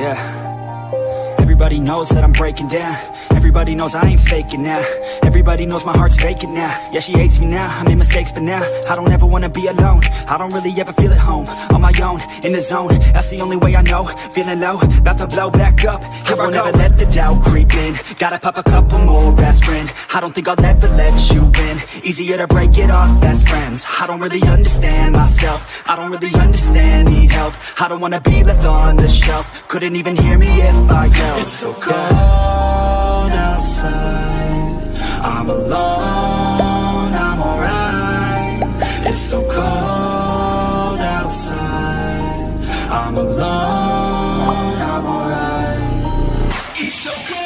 Yeah. Everybody knows that I'm breaking down. Everybody knows I ain't faking now. Everybody knows my heart's vacant now. Yeah, she hates me now, I made mistakes but now I don't ever wanna be alone. I don't really ever feel at home. On my own, in the zone, that's the only way I know. Feeling low, about to blow back up. Here I won't ever let the doubt creep in. Gotta pop a couple more aspirin. I don't think I'll ever let you in. Easier to break it off best friends. I don't really understand myself. I don't really understand, need help. I don't wanna be left on the shelf. Couldn't even hear me if I yelled. It's so cold outside, I'm alone, I'm alright. It's so cold outside, I'm alone, I'm alright. It's so cold.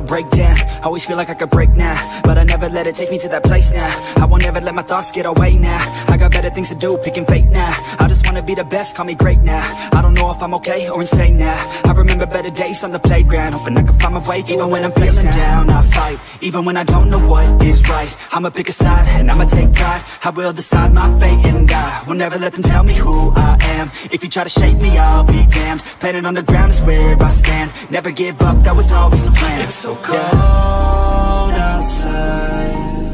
Break down, always feel like I could break now, but I never let it take me to that place now. I won't ever let my thoughts get away now. I got better things to do, picking fate now. I just wanna be the best, call me great now. I don't know if I'm okay or insane now. I remember better days on the playground, hoping I can find my way even when I'm feeling down. I fight, even when I don't know what is right. I'ma pick a side and I'ma take pride. I will decide my fate and I will never let them tell me who I am. If you try to shake me, I'll be damned. Planet on the ground is where I stand. Never give up, that was always the plan. It's so cold outside,